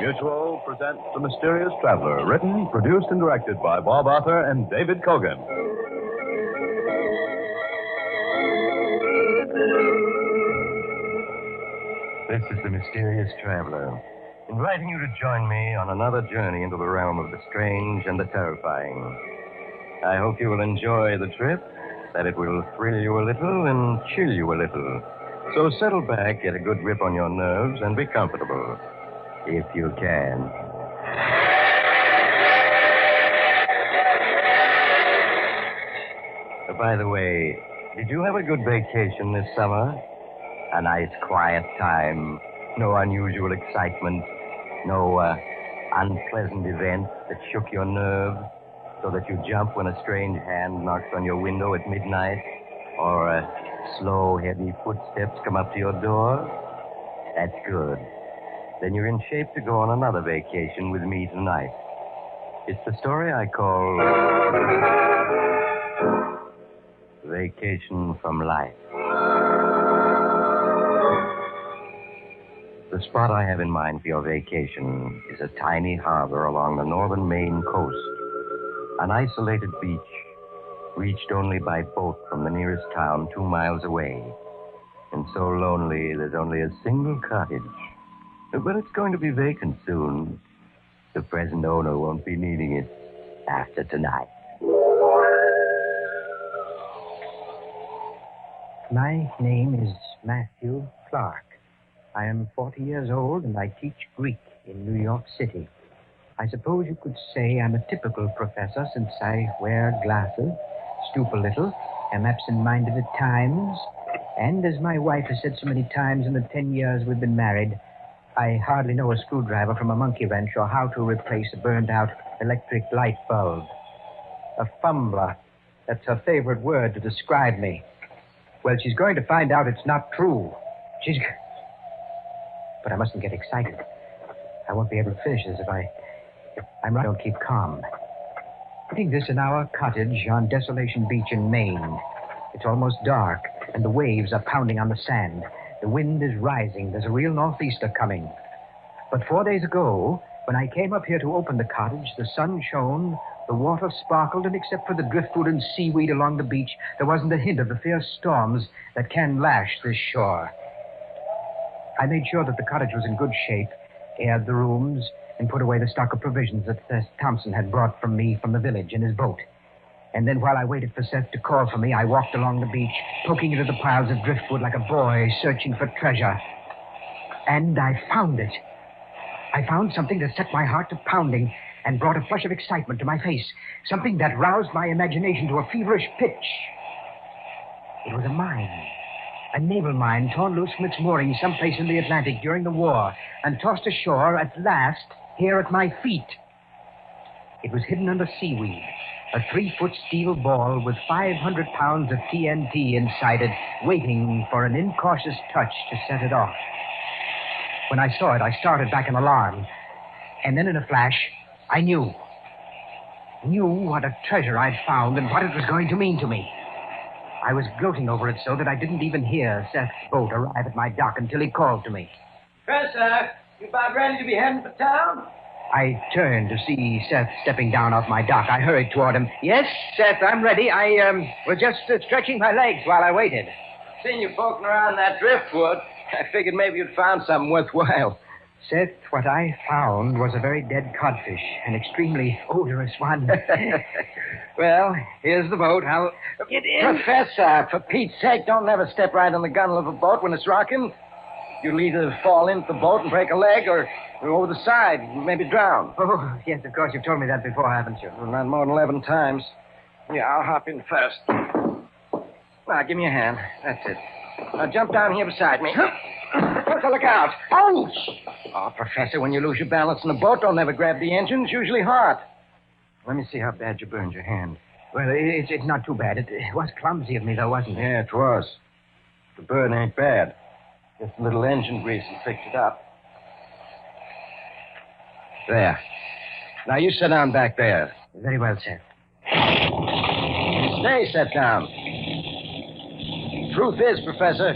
Mutual presents The Mysterious Traveler, written, produced, and directed by Bob Arthur and David Kogan. This is The Mysterious Traveler, inviting you to join me on another journey into the realm of the strange and the terrifying. I hope you will enjoy the trip, that it will thrill you a little and chill you a little. So settle back, get a good grip on your nerves, and be comfortable. If you can. By the way, did you have a good vacation this summer? A nice quiet time. No unusual excitement. No unpleasant event that shook your nerve so that you jump when a strange hand knocks on your window at midnight or slow, heavy footsteps come up to your door? That's good. Then you're in shape to go on another vacation with me tonight. It's the story I call Vacation from Life. The spot I have in mind for your vacation is a tiny harbor along the northern Maine coast. An isolated beach, reached only by boat from the nearest town 2 miles away. And so lonely, there's only a single cottage. But it's going to be vacant soon. The present owner won't be needing it after tonight. My name is Matthew Clark. I am 40 years old, and I teach Greek in New York City. I suppose you could say I'm a typical professor since I wear glasses, stoop a little, am absent-minded at times, and as my wife has said so many times in the 10 years we've been married, I hardly know a screwdriver from a monkey wrench or how to replace a burned-out electric light bulb. A fumbler. That's her favorite word to describe me. Well, she's going to find out it's not true. But I mustn't get excited. I won't be able to finish this if I'm right. Don't keep calm. Putting this in our cottage on Desolation Beach in Maine. It's almost dark, and the waves are pounding on the sand. The wind is rising. There's a real northeaster coming. But 4 days ago, when I came up here to open the cottage, the sun shone, the water sparkled, and except for the driftwood and seaweed along the beach, there wasn't a hint of the fierce storms that can lash this shore. I made sure that the cottage was in good shape, aired the rooms, and put away the stock of provisions that Seth Thompson had brought from me from the village in his boat. And then while I waited for Seth to call for me, I walked along the beach, poking into the piles of driftwood like a boy searching for treasure. And I found it. I found something that set my heart to pounding and brought a flush of excitement to my face. Something that roused my imagination to a feverish pitch. It was a mine. A naval mine torn loose from its moorings someplace in the Atlantic during the war and tossed ashore at last here at my feet. It was hidden under seaweed. A 3-foot steel ball with 500 pounds of TNT inside it, waiting for an incautious touch to set it off. When I saw it, I started back in alarm. And then in a flash, I knew what a treasure I'd found and what it was going to mean to me. I was gloating over it so that I didn't even hear Seth's boat arrive at my dock until he called to me. Professor, you about ready to be heading for town? I turned to see Seth stepping down off my dock. I hurried toward him. Yes, Seth, I'm ready. I was just stretching my legs while I waited. Seen you poking around that driftwood. I figured maybe you'd found something worthwhile. Seth, what I found was a very dead codfish, an extremely odorous one. Well, here's the boat. I'll get in. Professor, for Pete's sake, don't never step right on the gunwale of a boat when it's rocking. You'll either fall into the boat and break a leg or over the side, maybe drown. Oh, yes, of course. You've told me that before, haven't you? Well, not more than 11 times. Yeah, I'll hop in first. Now, give me a hand. That's it. Now, jump down here beside me. Look out. Oh! Oh, Professor, when you lose your balance in a boat, don't ever grab the engine. It's usually hard. Let me see how bad you burned your hand. Well, it's not too bad. It was clumsy of me, though, wasn't it? Yeah, it was. The burn ain't bad. Just a little engine grease and fix it up. There. Now, you sit down back there. Very well, Seth. Stay set down. Truth is, Professor,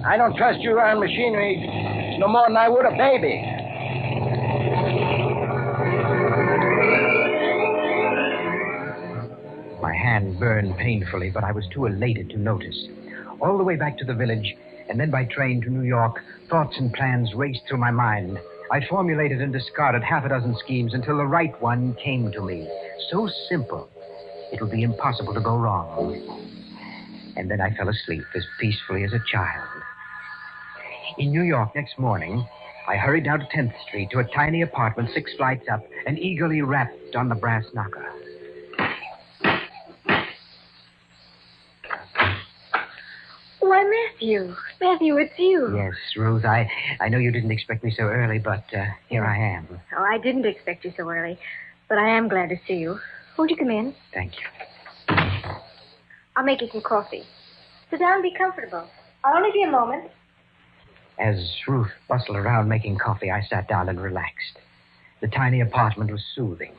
I don't trust you around machinery no more than I would a baby. My hand burned painfully, but I was too elated to notice. All the way back to the village, and then by train to New York, thoughts and plans raced through my mind. I formulated and discarded half a dozen schemes until the right one came to me. So simple, it would be impossible to go wrong. And then I fell asleep as peacefully as a child. In New York next morning, I hurried down to 10th Street to a tiny apartment 6 flights up and eagerly rapped on the brass knocker. Why, Matthew. Matthew, it's you. Yes, Ruth, I know you didn't expect me so early, but here I am. Oh, I didn't expect you so early, but I am glad to see you. Won't you come in? Thank you. I'll make you some coffee. Sit down and be comfortable. I'll only be a moment. As Ruth bustled around making coffee, I sat down and relaxed. The tiny apartment was soothing.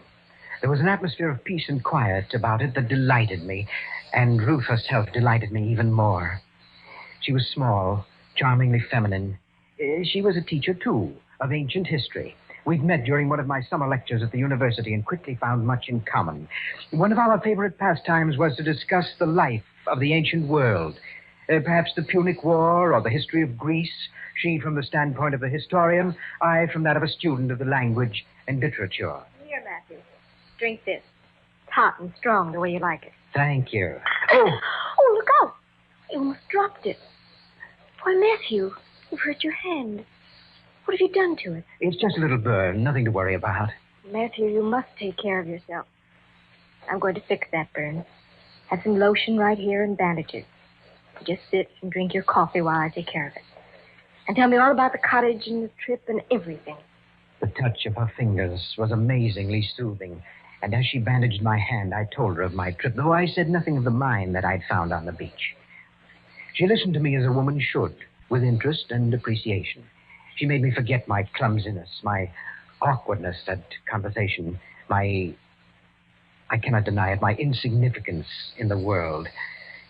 There was an atmosphere of peace and quiet about it that delighted me, and Ruth herself delighted me even more. She was small, charmingly feminine. She was a teacher, too, of ancient history. We'd met during one of my summer lectures at the university and quickly found much in common. One of our favorite pastimes was to discuss the life of the ancient world. Perhaps the Punic War or the history of Greece. She from the standpoint of a historian, I from that of a student of the language and literature. Here, Matthew. Drink this. It's hot and strong the way you like it. Thank you. Oh! Oh, look out. You almost dropped it. Why, Matthew, you've hurt your hand. What have you done to it? It's just a little burn, nothing to worry about. Matthew, you must take care of yourself. I'm going to fix that burn. Have some lotion right here and bandages. You just sit and drink your coffee while I take care of it. And tell me all about the cottage and the trip and everything. The touch of her fingers was amazingly soothing. And as she bandaged my hand, I told her of my trip, though I said nothing of the mine that I'd found on the beach. She listened to me as a woman should, with interest and appreciation. She made me forget my clumsiness, my awkwardness at conversation, I cannot deny it, my insignificance in the world.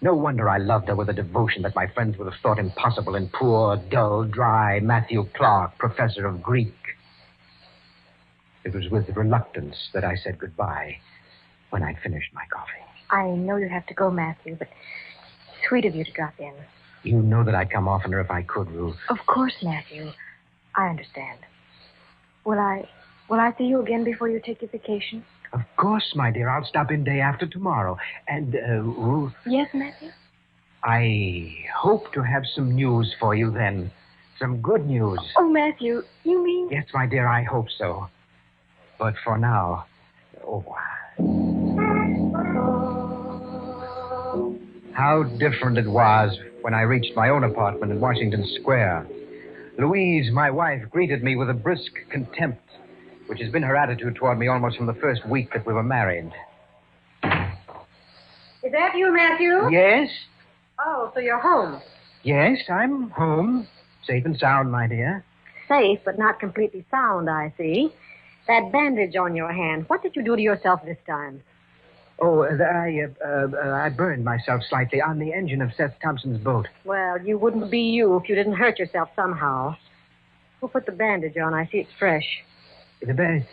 No wonder I loved her with a devotion that my friends would have thought impossible in poor, dull, dry Matthew Clark, professor of Greek. It was with reluctance that I said goodbye when I'd finished my coffee. I know you have to go, Matthew, but it's sweet of you to drop in. You know that I'd come oftener if I could, Ruth. Of course, Matthew. I understand. Will I see you again before you take your vacation? Of course, my dear. I'll stop in day after tomorrow. And, Ruth... Yes, Matthew? I hope to have some news for you then. Some good news. Oh, Matthew, you mean... Yes, my dear, I hope so. But for now... Oh, how different it was when I reached my own apartment in Washington Square. Louise, my wife, greeted me with a brisk contempt, which has been her attitude toward me almost from the first week that we were married. Is that you, Matthew? Yes? Oh, so you're home. Yes, I'm home. Safe and sound, my dear. Safe, but not completely sound, I see. That bandage on your hand, what did you do to yourself this time? Oh, I burned myself slightly on the engine of Seth Thompson's boat. Well, you wouldn't be you if you didn't hurt yourself somehow. Who put the bandage on? I see it's fresh. A very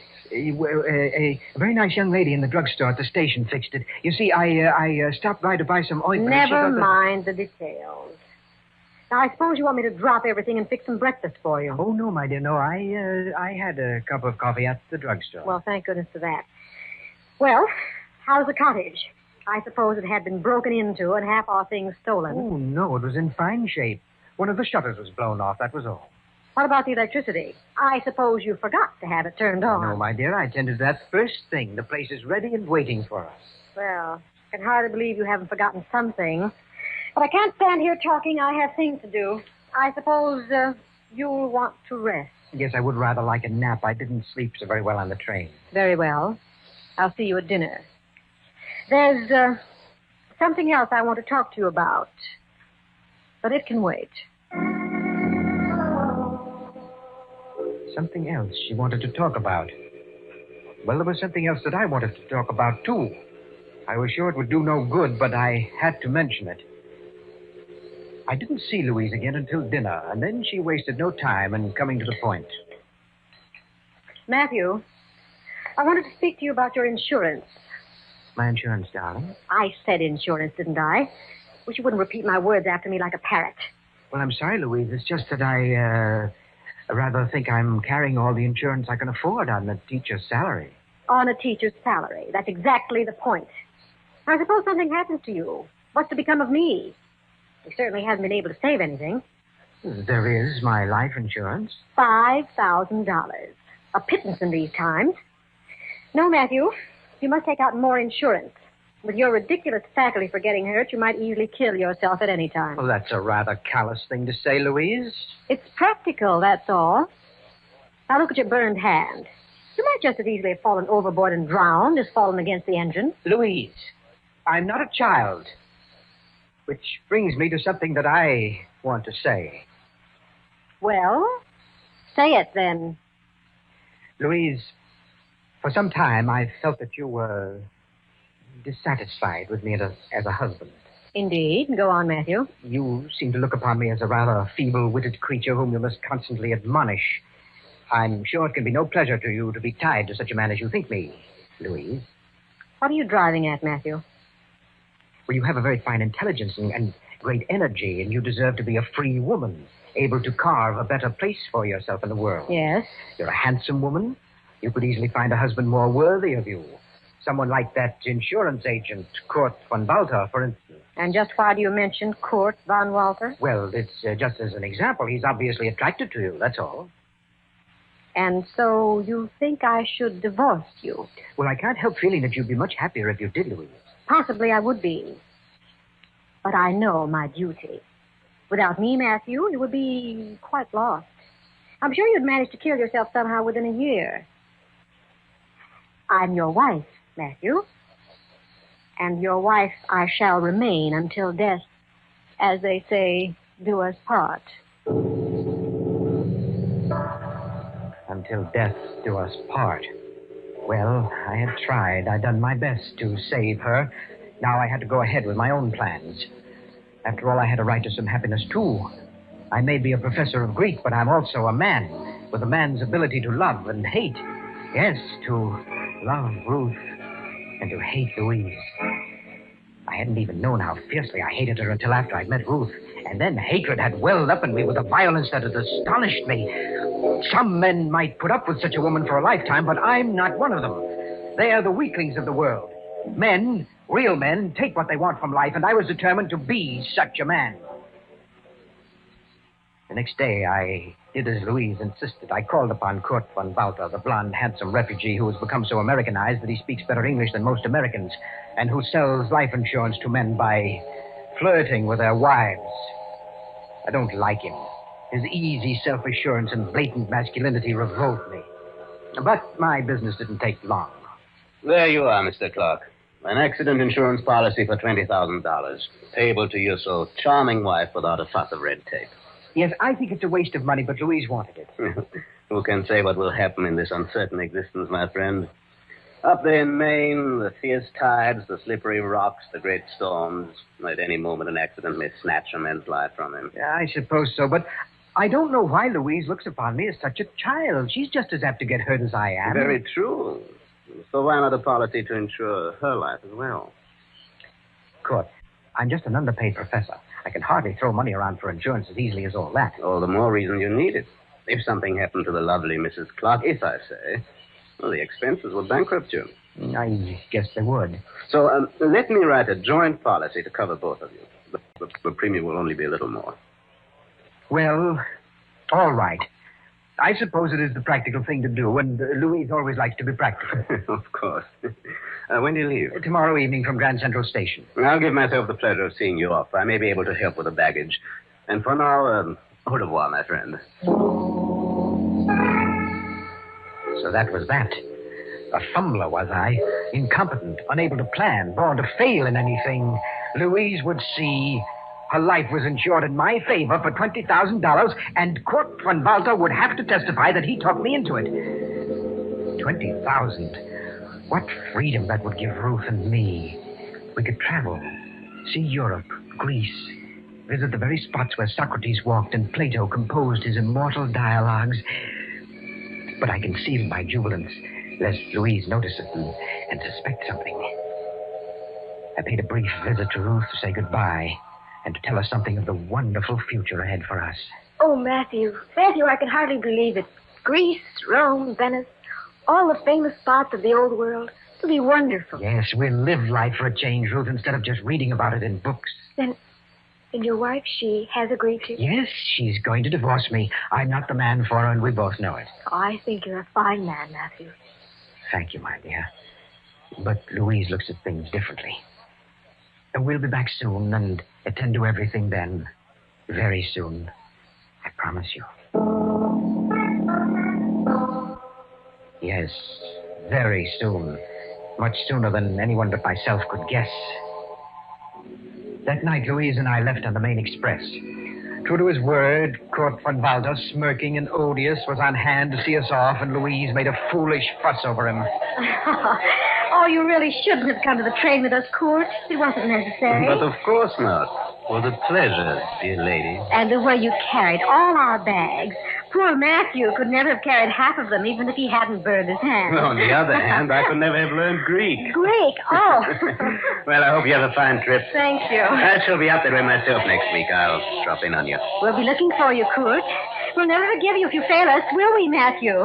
nice young lady in the drugstore at the station fixed it. You see, I stopped by to buy some ointment. Never mind the details. Now, I suppose you want me to drop everything and fix some breakfast for you. Oh, no, my dear, no. I had a cup of coffee at the drugstore. Well, thank goodness for that. Well, how's the cottage? I suppose it had been broken into and half our things stolen. Oh, no, it was in fine shape. One of the shutters was blown off, that was all. What about the electricity? I suppose you forgot to have it turned on. No, my dear, I attended to that first thing. The place is ready and waiting for us. Well, I can hardly believe you haven't forgotten something. But I can't stand here talking. I have things to do. I suppose you'll want to rest. Yes, I would rather like a nap. I didn't sleep so very well on the train. Very well. I'll see you at dinner. There's something else I want to talk to you about. But it can wait. Something else she wanted to talk about. Well, there was something else that I wanted to talk about, too. I was sure it would do no good, but I had to mention it. I didn't see Louise again until dinner, and then she wasted no time in coming to the point. Matthew, I wanted to speak to you about your insurance. My insurance, darling? I said insurance, didn't I? Wish you wouldn't repeat my words after me like a parrot. Well, I'm sorry, Louise. It's just that I rather think I'm carrying all the insurance I can afford on a teacher's salary. On a teacher's salary. That's exactly the point. I suppose something happens to you. What's to become of me? You certainly haven't been able to save anything. There is my life insurance. $5,000. A pittance in these times. No, Matthew, you must take out more insurance. With your ridiculous faculty for getting hurt, you might easily kill yourself at any time. Well, that's a rather callous thing to say, Louise. It's practical, that's all. Now look at your burned hand. You might just as easily have fallen overboard and drowned as fallen against the engine. Louise, I'm not a child. Which brings me to something that I want to say. Well, say it then. Louise, for some time I felt that you were dissatisfied with me as a husband. Indeed. Go on, Matthew. You seem to look upon me as a rather feeble-witted creature whom you must constantly admonish. I'm sure it can be no pleasure to you to be tied to such a man as you think me, Louise. What are you driving at, Matthew? Well, you have a very fine intelligence and great energy, and you deserve to be a free woman, able to carve a better place for yourself in the world. Yes. You're a handsome woman. You could easily find a husband more worthy of you. Someone like that insurance agent, Kurt von Walter, for instance. And just why do you mention Kurt von Walter? Well, it's just as an example. He's obviously attracted to you, that's all. And so you think I should divorce you? Well, I can't help feeling that you'd be much happier if you did, Louise. Possibly I would be. But I know my duty. Without me, Matthew, you would be quite lost. I'm sure you'd manage to kill yourself somehow within a year. I'm your wife, Matthew. And your wife I shall remain until death, as they say, do us part. Until death do us part. Well, I had tried. I'd done my best to save her. Now I had to go ahead with my own plans. After all, I had a right to some happiness, too. I may be a professor of Greek, but I'm also a man, with a man's ability to love and hate. Yes, to love Ruth and to hate Louise. I hadn't even known how fiercely I hated her until after I'd met Ruth. And then hatred had welled up in me with a violence that had astonished me. Some men might put up with such a woman for a lifetime, but I'm not one of them. They are the weaklings of the world. Men, real men, take what they want from life, and I was determined to be such a man. The next day, I did as Louise insisted. I called upon Kurt von Walter, the blonde, handsome refugee who has become so Americanized that he speaks better English than most Americans, and who sells life insurance to men by flirting with their wives. I don't like him. His easy self-assurance and blatant masculinity revolt me. But my business didn't take long. There you are, Mr. Clark. An accident insurance policy for $20,000. Payable to your so charming wife without a fuss of red tape. Yes, I think it's a waste of money, but Louise wanted it. Who can say what will happen in this uncertain existence, my friend? Up there in Maine, the fierce tides, the slippery rocks, the great storms. At any moment, an accident may snatch a man's life from him. Yeah, I suppose so, but I don't know why Louise looks upon me as such a child. She's just as apt to get hurt as I am. Very true. So why not a policy to insure her life as well? Kurt, I'm just an underpaid professor. I can hardly throw money around for insurance as easily as all that. All the more reason you need it. If something happened to the lovely Mrs. Clark, if I say, well, the expenses would bankrupt you. I guess they would. So let me write a joint policy to cover both of you. The premium will only be a little more. Well, all right. I suppose it is the practical thing to do, and Louise always likes to be practical. Of course. When do you leave? Tomorrow evening from Grand Central Station. I'll give myself the pleasure of seeing you off. I may be able to help with the baggage. And for now, au revoir, my friend. So that was that. A fumbler, was I? Incompetent, unable to plan, born to fail in anything. Louise would see her life was insured in my favor for $20,000, and Kurt von Walter would have to testify that he talked me into it. $20,000. What freedom that would give Ruth and me. We could travel, see Europe, Greece, visit the very spots where Socrates walked and Plato composed his immortal dialogues. But I concealed my jubilance, lest Louise notice it and suspect something. I paid a brief visit to Ruth to say goodbye and to tell her something of the wonderful future ahead for us. Oh, Matthew, I can hardly believe it. Greece, Rome, Venice, all the famous spots of the old world. It'll be wonderful. Yes, we'll live life for a change, Ruth, instead of just reading about it in books. Then your wife, she has agreed to? Yes, she's going to divorce me. I'm not the man for her, and we both know it. Oh, I think you're a fine man, Matthew. Thank you, my dear. But Louise looks at things differently. And we'll be back soon and attend to everything then. Very soon. I promise you. Yes, very soon. Much sooner than anyone but myself could guess. That night, Louise and I left on the main express. True to his word, Kurt von Walter, smirking and odious, was on hand to see us off, and Louise made a foolish fuss over him. Oh, you really shouldn't have come to the train with us, Kurt. It wasn't necessary. But of course not. Was a pleasure, dear lady. And the way you carried all our bags. Poor Matthew could never have carried half of them, even if he hadn't burned his hand. On the other hand, I could never have learned Greek. Greek? Oh. Well, I hope you have a fine trip. Thank you. I shall be up that way myself next week. I'll drop in on you. We'll be looking for you, Kurt. We'll never forgive you if you fail us, will we, Matthew?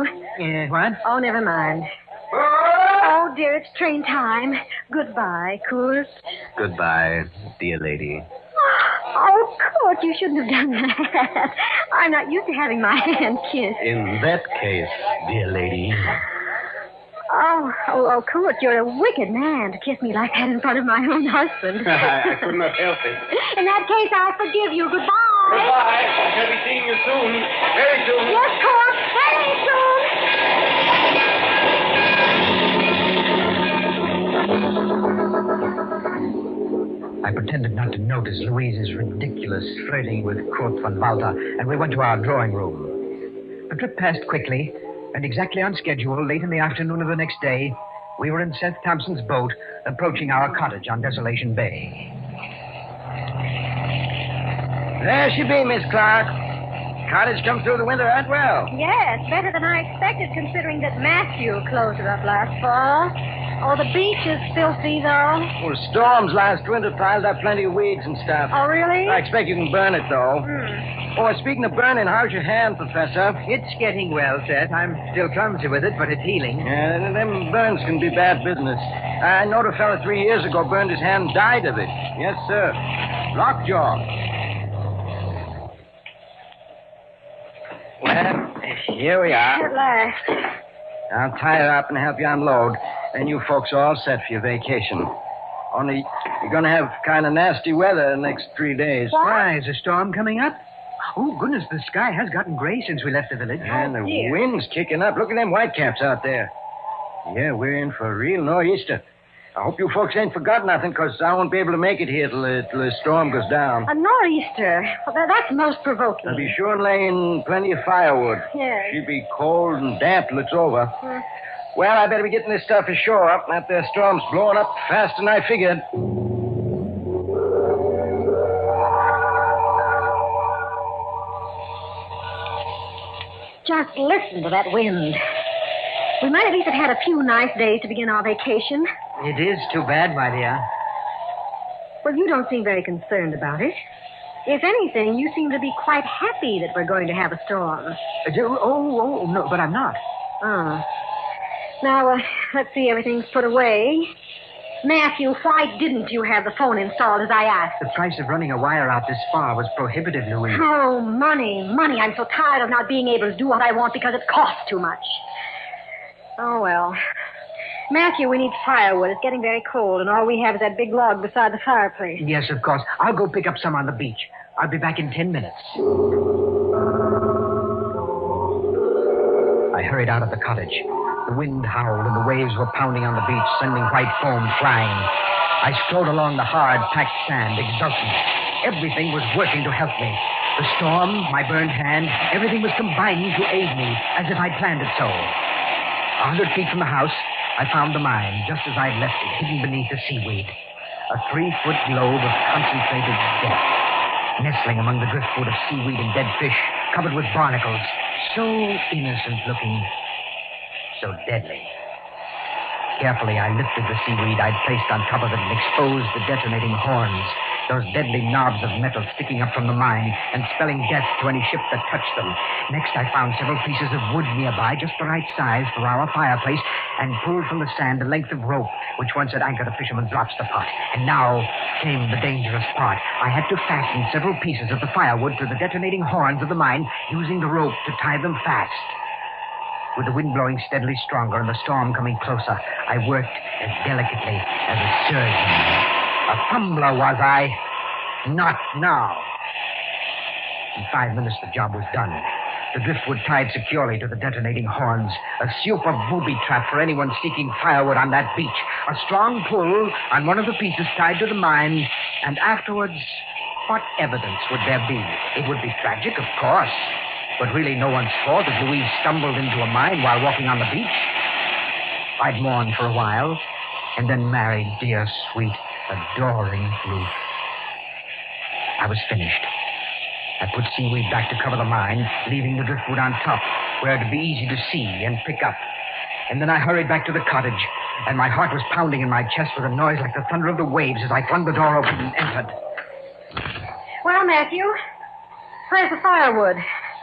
What? Oh, never mind. Oh, dear, it's train time. Goodbye, Kurt. Goodbye, dear lady. Oh, Kurt, you shouldn't have done that. I'm not used to having my hand kissed. In that case, dear lady. Oh, Kurt, you're a wicked man to kiss me like that in front of my own husband. I could not help it. In that case, I'll forgive you. Goodbye. Goodbye. I shall be seeing you soon. Very soon. Yes, Kurt, very soon. I pretended not to notice Louise's ridiculous flirting with Kurt von Walter, and we went to our drawing room. The trip passed quickly, and exactly on schedule, late in the afternoon of the next day, we were in Seth Thompson's boat, approaching our cottage on Desolation Bay. There she be, Miss Clark. Cottage come through the winter right well. Yes, better than I expected, considering that Matthew closed it up last fall. Oh, the beach is filthy, though. Well, storms last winter piled up plenty of weeds and stuff. Oh, really? I expect you can burn it, though. Oh, speaking of burning, how's your hand, Professor? It's getting well, Seth. I'm still clumsy with it, but it's healing. Yeah, them burns can be bad business. I knowed a fella 3 years ago burned his hand and died of it. Yes, sir. Lockjaw. Well, here we are. At last. I'll tie her up and help you unload. Then you folks are all set for your vacation. Only you're going to have kind of nasty weather the next 3 days. Why, is a storm coming up? Oh, goodness, the sky has gotten gray since we left the village. And the dear. wind's kicking up. Look at them whitecaps out there. Yeah, we're in for a real nor'easter. I hope you folks ain't forgot nothing, because I won't be able to make it here till the storm goes down. A nor'easter. Well, that's most provoking. I'll be sure and lay in plenty of firewood. Yes. She'll be cold and damp till it's over. Well, I better be getting this stuff ashore. That there storm's blowing up faster than I figured. Just listen to that wind. We might at least have had a few nice days to begin our vacation. It is too bad, my dear. Well, you don't seem very concerned about it. If anything, you seem to be quite happy that we're going to have a storm. No, but I'm not. Oh. Now, let's see, everything's put away. Matthew, why didn't you have the phone installed as I asked? The price of running a wire out this far was prohibitive, Louise. Oh, money. I'm so tired of not being able to do what I want because it costs too much. Oh, well. Matthew, we need firewood. It's getting very cold, and all we have is that big log beside the fireplace. Yes, of course. I'll go pick up some on the beach. I'll be back in 10 minutes. I hurried out of the cottage. The wind howled, and the waves were pounding on the beach, sending white foam flying. I strode along the hard, packed sand, exultant. Everything was working to help me. The storm, my burned hand, everything was combining to aid me, as if I'd planned it so. 100 feet from the house, I found the mine, just as I'd left it, hidden beneath the seaweed. A 3-foot globe of concentrated death. nestling among the driftwood of seaweed and dead fish, covered with barnacles. So innocent looking, so deadly. Carefully, I lifted the seaweed I'd placed on top of it and exposed the detonating horns, those deadly knobs of metal sticking up from the mine and spelling death to any ship that touched them. Next, I found several pieces of wood nearby, just the right size for our fireplace, and pulled from the sand a length of rope, which once had anchored a fisherman's lobster pot. And now came the dangerous part. I had to fasten several pieces of the firewood to the detonating horns of the mine, using the rope to tie them fast. With the wind blowing steadily stronger and the storm coming closer, I worked as delicately as a surgeon. A fumbler, was I? Not now. In 5 minutes, the job was done. The driftwood tied securely to the detonating horns. A super booby trap for anyone seeking firewood on that beach. A strong pull on one of the pieces tied to the mine. And afterwards, what evidence would there be? It would be tragic, of course. But really no one's fault if Louise stumbled into a mine while walking on the beach. I'd mourn for a while, and then married dear, sweet, adoring Ruth. I was finished. I put seaweed back to cover the mine, leaving the driftwood on top, where it'd be easy to see and pick up. And then I hurried back to the cottage, and my heart was pounding in my chest with a noise like the thunder of the waves as I flung the door open and entered. Well, Matthew, where's the firewood?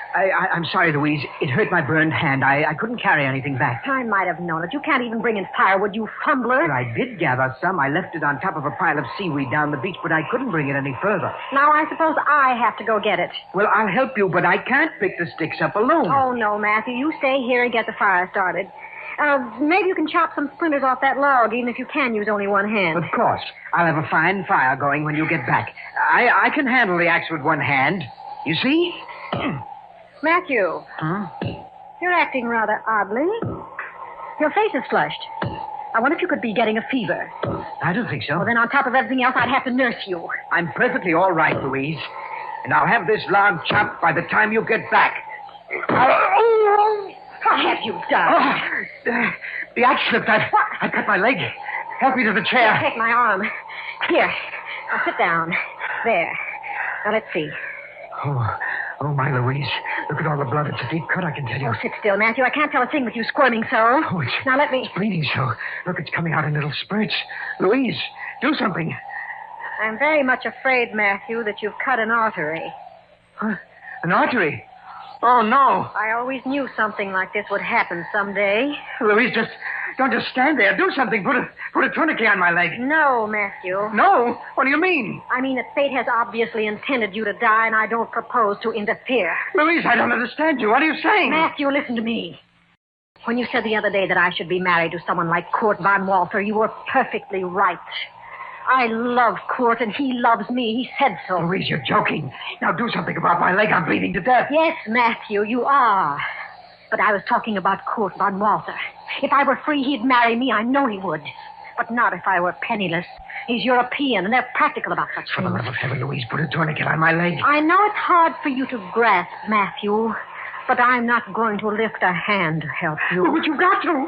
I'm sorry, Louise. It hurt my burned hand. I couldn't carry anything back. I might have known it. You can't even bring in firewood, you fumbler. But I did gather some. I left it on top of a pile of seaweed down the beach, but I couldn't bring it any further. Now I suppose I have to go get it. Well, I'll help you, but I can't pick the sticks up alone. Oh, no, Matthew. You stay here and get the fire started. Maybe you can chop some splinters off that log, even if you can use only one hand. Of course. I'll have a fine fire going when you get back. I can handle the axe with one hand. You see? Matthew. Huh? You're acting rather oddly. Your face is flushed. I wonder if you could be getting a fever. I don't think so. Well, then on top of everything else, I'd have to nurse you. I'm perfectly all right, Louise. And I'll have this log chopped by the time you get back. What have you done? Oh, the axe slipped. I cut my leg. Help me to the chair. Take my arm. Here. Now sit down. There. Now, let's see. Oh, my Louise. Look at all the blood. It's a deep cut, I can tell you. Oh, sit still, Matthew. I can't tell a thing with you squirming so. Oh, Now, let me... It's bleeding so. Look, it's coming out in little spurts. Louise, do something. I'm very much afraid, Matthew, that you've cut an artery. Huh? An artery? Oh, no. I always knew something like this would happen someday. Louise, don't just stand there. Do something. Put a tourniquet on my leg. No, Matthew. No? What do you mean? I mean that fate has obviously intended you to die, and I don't propose to interfere. Louise, I don't understand you. What are you saying? Matthew, listen to me. When you said the other day that I should be married to someone like Kurt Von Walter, you were perfectly right. I love Kurt, and he loves me. He said so. Louise, you're joking. Now do something about my leg. I'm bleeding to death. Yes, Matthew, you are. But I was talking about Kurt Von Walter. If I were free, he'd marry me. I know he would. But not if I were penniless. He's European, and they're practical about such For the things. love of heaven, Louise, put a tourniquet on my leg. I know it's hard for you to grasp, Matthew, but I'm not going to lift a hand to help you. But you've got to.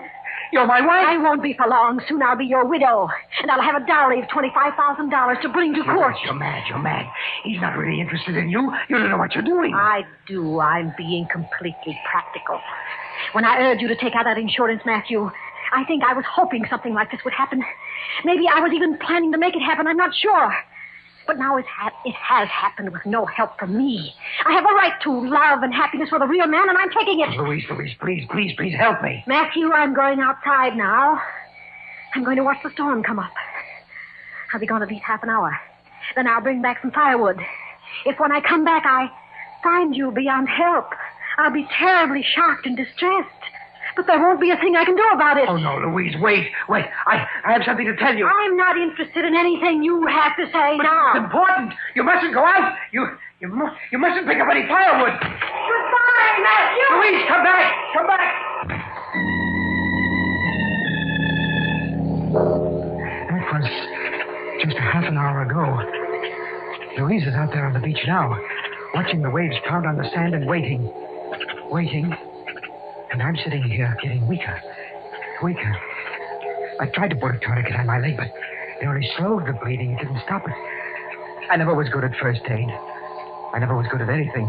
You're my wife. I won't be for long. Soon I'll be your widow. And I'll have a dowry of $25,000 to bring to court. You're mad. He's not really interested in you. You don't know what you're doing. I do. I'm being completely practical. When I urged you to take out that insurance, Matthew, I think I was hoping something like this would happen. Maybe I was even planning to make it happen. I'm not sure. But now it has happened with no help from me. I have a right to love and happiness for the real man, and I'm taking it. Louise, please help me. Matthew, I'm going outside now. I'm going to watch the storm come up. I'll be gone at least half an hour. Then I'll bring back some firewood. If when I come back I find you beyond help, I'll be terribly shocked and distressed. But there won't be a thing I can do about it. Oh, no, Louise, wait. I have something to tell you. I'm not interested in anything you have to say now. It's important. You mustn't go out. You mustn't pick up any firewood. Goodbye, Matthew. Louise, come back. That was just a half an hour ago. Louise is out there on the beach now, watching the waves pound on the sand and waiting. And I'm sitting here getting weaker. I tried to put a tourniquet on my leg, but it only slowed the bleeding. It didn't stop it. I never was good at first aid. I never was good at anything.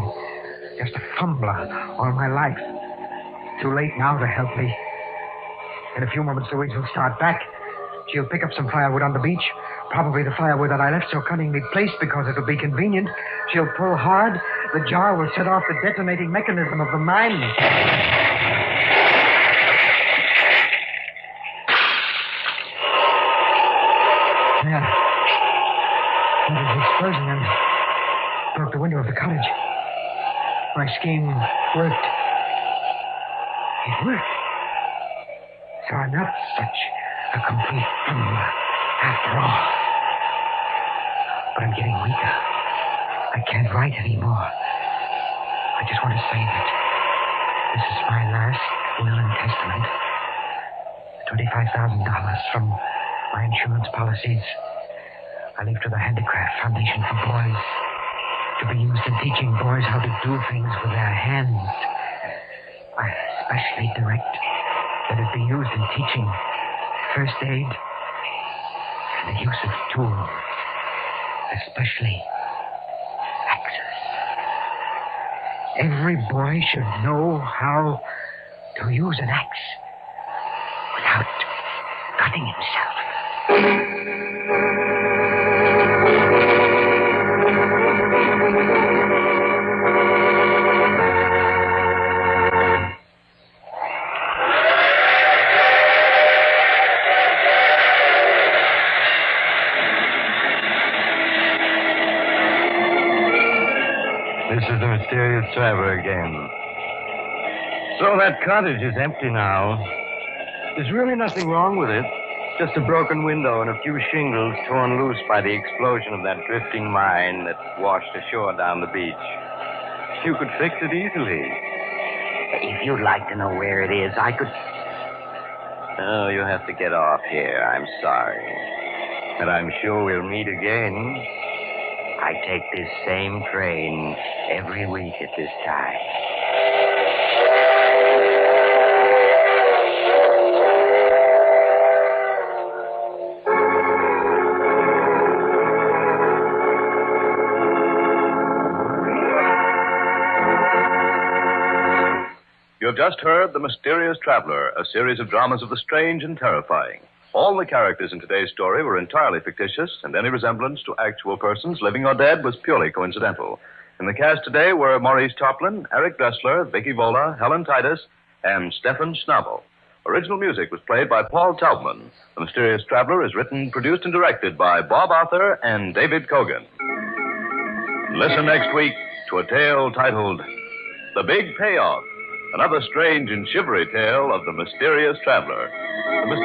Just a fumbler all my life. Too late now to help me. In a few moments, Louise will start back. She'll pick up some firewood on the beach. Probably the firewood that I left so cunningly placed because it'll be convenient. She'll pull hard. The jar will set off the detonating mechanism of the mine. Yeah. That was the explosion and broke the window of the cottage. My scheme worked. It worked. So I'm not such a complete fumbler after all. But I'm getting weaker. I can't write anymore. I just want to say that this is my last will and testament. $25,000 from my insurance policies I leave to the Handicraft Foundation for Boys, to be used in teaching boys how to do things with their hands. I especially direct that it be used in teaching first aid and the use of tools, especially axes. Every boy should know how to use an axe without cutting himself. This is the mysterious traveler again. So that cottage is empty now. There's really nothing wrong with it. Just a broken window and a few shingles torn loose by the explosion of that drifting mine that washed ashore down the beach. You could fix it easily. If you'd like to know where it is, I could... Oh, you have to get off here. I'm sorry. But I'm sure we'll meet again. I take this same train every week at this time. You have just heard The Mysterious Traveler, a series of dramas of the strange and terrifying. All the characters in today's story were entirely fictitious, and any resemblance to actual persons, living or dead, was purely coincidental. In the cast today were Maurice Toplin, Eric Dressler, Vicky Vola, Helen Titus, and Stefan Schnabel. Original music was played by Paul Taubman. The Mysterious Traveler is written, produced, and directed by Bob Arthur and David Kogan. Listen next week to a tale titled The Big Payoff, another strange and shivery tale of the Mysterious Traveler.